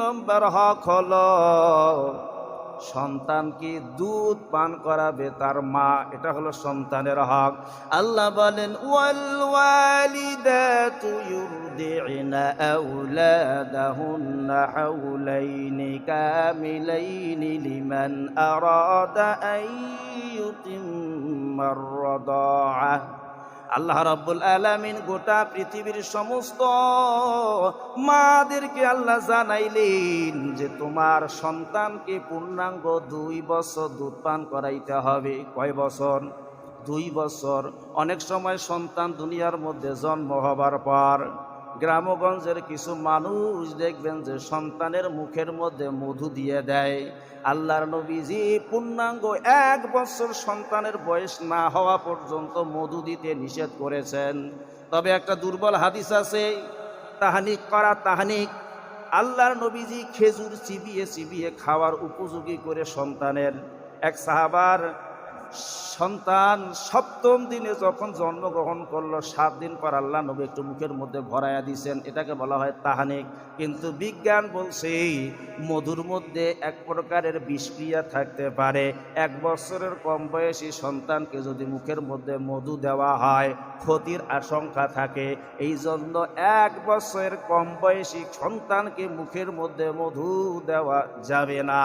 নম্বর হক হলো সন্তানকে দুধ পান করাবে তার মা, এটা হলো সন্তানের হক। আল্লাহ বলেন ওয়াল ওয়ালিদাতু ইউরদি'না আওলাদাহুন্না হাওলাইনি কামিলাইনি লিমান আরাদা আন ইউতিম্মার রাদাআহ। আল্লাহ রাব্বুল আলামিন গোটা পৃথিবীর সমস্ত মাদেরকে আল্লাহ জানাইলেন যে তোমার সন্তানকে পূর্ণাঙ্গ 2 বছর দুধ পান করাইতে হবে। কয় বছর? 2 বছর। অনেক সময় সন্তান দুনিয়ার মধ্যে জন্ম হবার পর গ্রামগঞ্জের কিছু মানুষ দেখবেন যে সন্তানের মুখের মধ্যে মধু দিয়ে দেয়। আল্লাহর নবীজি পূর্ণাঙ্গ 1 বছর সন্তানের বয়স না হওয়া পর্যন্ত মধু দিতে নিষেধ করেছেন। তবে একটা দুর্বল হাদিস আছে, তাহনিক করা তাহনিক। আল্লাহর নবীজি খেজুর চিবিয়ে চিবিয়ে খাওয়ার উপযোগী করে সন্তানের, এক সাহাবার সন্তান 7ম দিনে যখন জন্মগ্রহণ করলো 7 দিন পর আল্লাহ নবী একটু মুখের মধ্যে ভরাইয়া দিয়েছেন, এটাকে বলা হয় তাহানিক। কিন্তু বিজ্ঞান বলছে মধুর মধ্যে এক প্রকারের বিষক্রিয়া থাকতে পারে। 1 বছরের কম বয়সী সন্তানকে যদি মুখের মধ্যে মধু দেওয়া হয় ক্ষতির আশঙ্কা থাকে। এই জন্য 1 বছরের কম বয়সী সন্তানকে মুখের মধ্যে মধু দেওয়া যাবে না।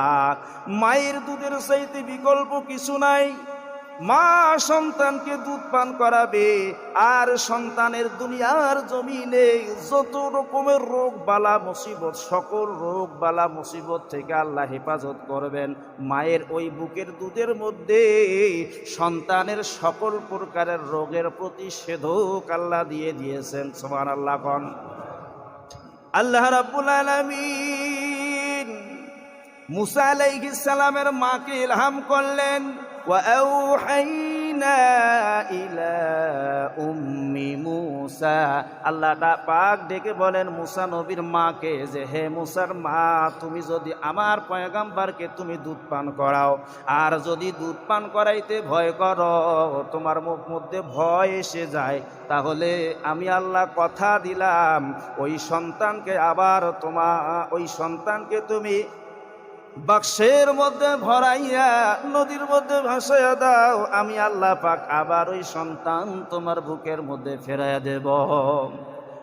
মায়ের দুধের চাইতে বিকল্প কিছু নাই। মা সন্তানকে দুধ পান করাবে, আর সন্তানের দুনিয়ার জমিনে যত রকমের রোগ বালা মুসিবত, সকল রোগ বালা মুসিবত থেকে আল্লাহ হেফাজত করবেন। মায়ের ওই বুকের দুধের মধ্যে সন্তানের সকল প্রকারের রোগের প্রতিষেধক আল্লাহ দিয়ে দিয়েছেন। সুবহানাল্লাহ। কোন আল্লাহ রাব্বুল আলামিন মুসা আলাইহিস সালামের মাকে ইলহাম করলেন, وأوحينا إلى أم موسى। আল্লাহ পাক ডেকে বলেন মুসা নবীর মাকে যে হে মুসার মা, তুমি যদি আমার পয়গম্বরকে তুমি দুধ পান করাও, আর যদি দুধ পান করাইতে ভয় করো, তোমার মুখ মধ্যে ভয় এসে যায়, তাহলে আমি আল্লাহ কথা দিলাম ওই সন্তানকে আবার ওই সন্তানকে তুমি বাক্সের মধ্যে ভরাইয়া নদীর মধ্যে ভাসাইয়া দাও, আমি আল্লাহ পাক আবার ওই সন্তান তোমার বুকের মধ্যে ফেরাইয়া দেব।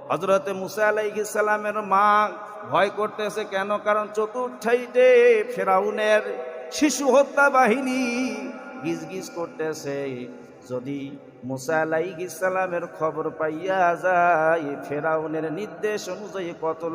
হযরত মুসা আলাইহিস সালামের মা ভয় করতেছে, কেন? কারণ চতুর্থাইতে ফেরাউনের শিশু হত্যা বাহিনী গিজগিজ করতেছে। যদি মুসা আলাইহিস সালামের খবর পাইয়া যায়, ফেরাউনের নির্দেশ অনুযায়ী কতল